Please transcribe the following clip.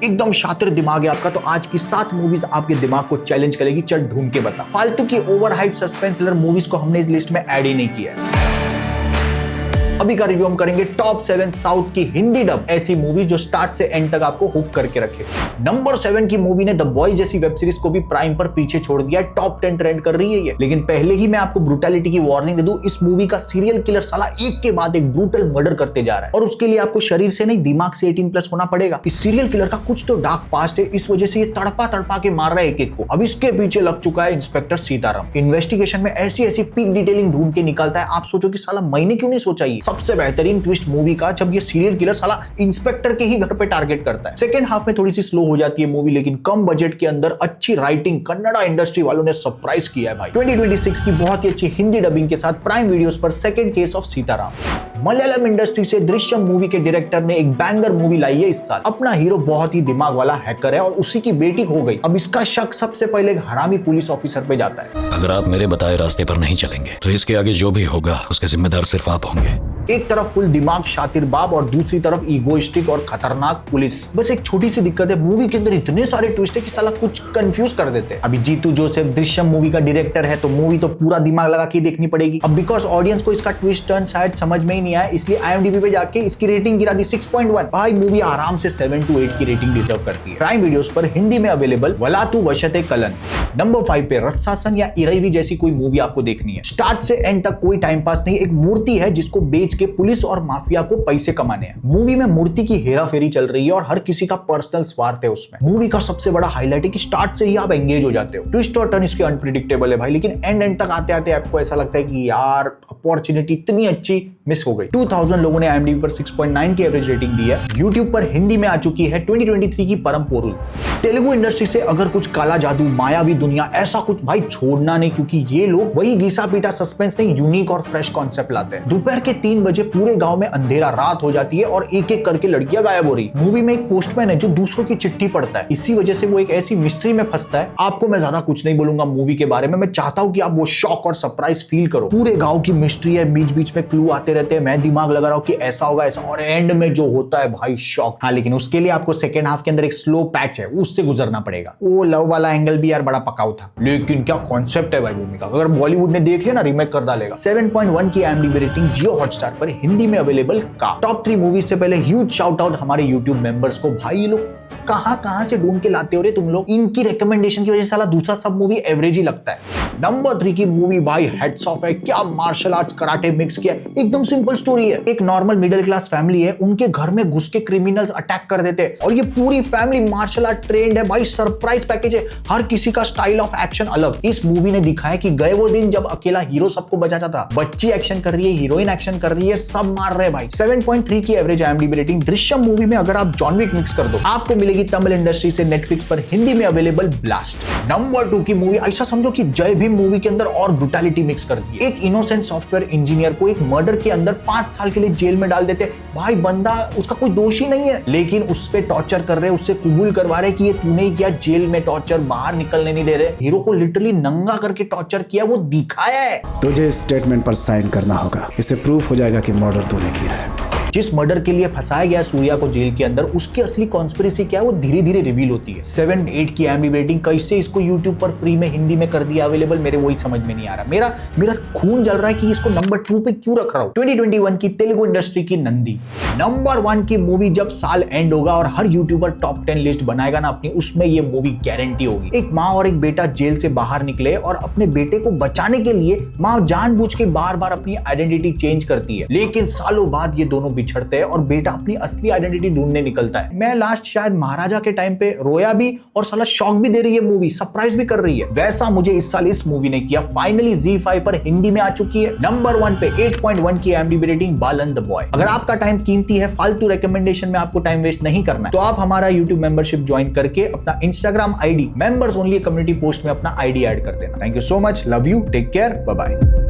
एकदम शातिर दिमाग है आपका, तो आज की 7 मूवीज आपके दिमाग को चैलेंज करेगी। चल ढूंढ के बता। फालतू की ओवरहाइप्ड सस्पेंस थ्रिलर मूवीज को हमने इस लिस्ट में ऐड ही नहीं किया है। अभी का रिव्यू हम करेंगे टॉप 7 साउथ की हिंदी डब ऐसी मूवी जो स्टार्ट से एंड तक आपको हुक करके रखे। नंबर 7 की मूवी ने द बॉयज जैसी वेब सीरीज को भी प्राइम पर पीछे छोड़ दिया। टॉप 10 ट्रेंड कर रही है ये। लेकिन पहले ही मैं आपको ब्रूटैलिटी की वार्निंग दे दूं, इस मूवी का सीरियल किलर साला एक के बाद एक ब्रूटल मर्डर करते जा रहा है और उसके लिए आपको शरीर से नहीं दिमाग से 18+ होना पड़ेगा। इस सीरियल किलर का कुछ तो डार्क पास्ट है, इस वजह से ये तड़पा तड़पा के मार रहा है एक-एक को। अब इसके पीछे लग चुका है इंस्पेक्टर सीताराम। इन्वेस्टिगेशन में ऐसी ऐसी पीक डिटेलिंग ढूंढ के निकालता है, आप सोचो कि साला मैंने क्यों नहीं सोचा ये। सबसे बेहतरीन ट्विस्ट मूवी का जब ये सीरियल किलर साला इंस्पेक्टर के ही घर पे टारगेट करता है। सेकंड हाफ में थोड़ी सी स्लो हो जाती है मूवी, लेकिन कम बजट के अंदर अच्छी राइटिंग कन्नड़ा इंडस्ट्री वालों ने सरप्राइज किया है भाई। 2026 की बहुत ही अच्छी हिंदी डबिंग के साथ प्राइम वीडियोस पर second case of Sitaram. Malayalam industry से दृश्यम मूवी के डायरेक्टर ने एक बैंगर मूवी लाई है इस साल। अपना हीरो बहुत ही दिमाग वाला हैकर है और उसी की बेटी खो गई। अब इसका शक सबसे पहले एक हरामी पुलिस ऑफिसर पे जाता है। अगर आप मेरे बताए रास्ते पर नहीं चलेंगे तो इसके आगे जो भी होगा उसके जिम्मेदार सिर्फ आप होंगे। एक तरफ फुल दिमाग शातिर बाप और दूसरी तरफ ईगोइस्टिक और खतरनाक पुलिस। बस एक छोटी सी दिक्कत है, मूवी के अंदर इतने सारे ट्विस्ट है कि साला कुछ कंफ्यूज कर देते हैं। अभी जीतू जोसेफ दृश्यम मूवी का डायरेक्टर है तो मूवी तो पूरा दिमाग लगा के देखनी पड़ेगी। अब बिकॉज ऑडियंस को इसका ट्विस्ट टर्न शायद समझ में ही नहीं आया, इसलिए IMDb पे जाके इसकी रेटिंग गिरा दी 6.1। भाई मूवी आराम से 7 to 8 की रेटिंग डिजर्व करती है। प्राइम वीडियोस पर हिंदी में अवेलेबल वलातु वशते कलन। नंबर 5 पे रत्सासन या इरैवी जैसी कोई मूवी आपको देखनी है। स्टार्ट से एंड तक कोई टाइम पास नहीं, एक मूर्ति है जिसको बेच के पुलिस और माफिया को पैसे कमाने हैं। मूवी में मूर्ति की हेराफेरी चल रही है और हर किसी का पर्सनल स्वार्थ है उसमें। मूवी का सबसे बड़ा हाईलाइट है कि स्टार्ट से ही आप एंगेज हो जाते हो। ट्विस्ट और टर्न इसके अनप्रेडिक्टेबल है भाई, लेकिन एंड तक आते आते आपको ऐसा लगता है कि यार अपॉर्चुनिटी इतनी अच्छी मिस हो गई। 2000 लोगों ने IMDb पर 6.9 की एवरेज रेटिंग दी है। YouTube पर हिंदी में आ चुकी है 2023 की परम पोरुल। तेलुगु इंडस्ट्री से अगर कुछ काला जादू, मायावी दुनिया, ऐसा कुछ भाई छोड़ना नहीं, क्योंकि ये लोग वही घिसा पीटा सस्पेंस नहीं, यूनिक और फ्रेश कॉन्सेप्ट लाते हैं। दोपहर के 3 बजे पूरे गांव में अंधेरा, रात हो जाती है और एक एक करके लड़कियां गायब हो रही। मूवी में एक पोस्टमैन है जो दूसरों की चिट्ठी पढ़ता है, इसी वजह से वो एक ऐसी मिस्ट्री में फंसता है। आपको मैं ज्यादा कुछ नहीं बोलूंगा मूवी के बारे में, मैं चाहता हूं कि आप वो शॉक और सरप्राइज फील करो। पूरे गांव की मिस्ट्री है, बीच बीच में क्लू आते रहते हैं, मैं दिमाग लगा रहा हूं कि ऐसा होगा ऐसा, और एंड में जो होता है भाई शॉक। हाँ, लेकिन उसके लिए आपको सेकेंड हाफ के अंदर एक स्लो पैच है, उससे गुजरना पड़ेगा। वो लव वाला एंगल भी यार बड़ा पकाऊ था, लेकिन क्या कॉन्सेप्ट है भाई मूवी का, अगर बॉलीवुड ने देख लिया ना रीमेक कर डालेगा। 7.1 की IMDb रेटिंग जियो हॉटस्टार पर हिंदी में अवेलेबल का। टॉप 3 मूवी से पहले ह्यूज शाउट आउट हमारे YouTube मेंबर्स को। भाई ये लोग कहां से ढूंढ के लाते हो रे तुम लोग, इनकी रिकमेंडेशन की वजह से साला दूसरा सब मूवी एवरेज ही लगता है। नंबर 3 की मूवी भाई हेड्स ऑफ है, क्या मार्शल आर्ट्स कराटे मिक्स किया, एकदम सिंपल स्टोरी है। एक नॉर्मल मिडिल क्लास फैमिली है, उनके घर में घुस के क्रिमिनल्स अटैक कर देते हैं और ये पूरी फैमिली मार्शल आर्ट ट्रेंड है भाई। सरप्राइज पैकेज है, हर किसी का स्टाइल ऑफ एक्शन अलग। इस मूवी ने दिखाया कि गए वो दिन जब अकेला हीरो सबको बचाता था। बच्ची एक्शन कर रही है, हीरोइन एक्शन कर रही है, सब मार रहे हैं भाई। 7.3 की average IMDb rating. Drishyam movie में अगर आप जॉन विक मिक्स कर दो, आपको मिलेगी तमिल इंडस्ट्री से नेटफ्लिक्स पर हिंदी में अवेलेबल ब्लास्ट। नंबर 2 की मूवी ऐसा समझो कि जय भीम मूवी के अंदर और ब्रूटैलिटी मिक्स कर दी। एक इनोसेंट सॉफ्टवेयर इंजीनियर को एक मर्डर के अंदर 5 साल के लिए जेल में डाल देते। भाई बंदा उसका कोई दोषी नहीं है, लेकिन उस पे टॉर्चर कर रहे, उससे कबूल करवा रहे कि ये तूने ही किया। जेल में टॉर्चर, बाहर निकलने नहीं दे रहे। हीरो को लिटरली नंगा करके टॉर्चर किया, वो दिखाया है। तुझे स्टेटमेंट पर साइन करना होगा, इससे प्रूफ हो जाएगा कि मर्डर तूने किया है। जिस मर्डर के लिए फंसाया गया सूर्या को जेल के अंदर, उसकी असली कॉन्स्पिरेसी क्या है वो धीरे धीरे रिवील होती है। 7.8 की IMDb रेटिंग। कैसे इसको YouTube पर फ्री में हिंदी में कर दिया अवेलेबल, मेरे वही समझ में नहीं आ रहा। मेरा खून जल रहा है कि इसको नंबर 2 पे क्यों रख रहा हूं। 2021 की तेलुगु इंडस्ट्री की नंदी। नंबर 1 की मूवी जब साल एंड होगा और हर यूट्यूबर टॉप 10 लिस्ट बनाएगा ना अपनी, उसमें ये मूवी गारंटी होगी। एक माँ और एक बेटा जेल से बाहर निकले और अपने बेटे को बचाने के लिए माँ जानबूझ के बार बार अपनी आइडेंटिटी चेंज करती है, लेकिन सालों बाद ये दोनों बिछड़ते हैं और बेटा अपनी असली आइडेंटिटी ढूंढने निकलता है। मैं लास्ट शायद महाराजा के टाइम पे रोया भी और साला शॉक भी दे रही है मूवी, सरप्राइज भी कर रही है। वैसा मुझे इस साल इस मूवी ने किया। फाइनली ZEE5 पर हिंदी में आ चुकी है। नंबर 1 पे 8.1 की IMDb rating Balan the boy. अगर आपका टाइम कीमती है, फालतू रिकमेंडेशन में आपको टाइम वेस्ट नहीं करना है, तो आप हमारा YouTube मेंबरशिप ज्वाइन करके अपना Instagram ID members only community post में अपना ID ऐड कर देना। Thank you so much, love you, take care, bye bye.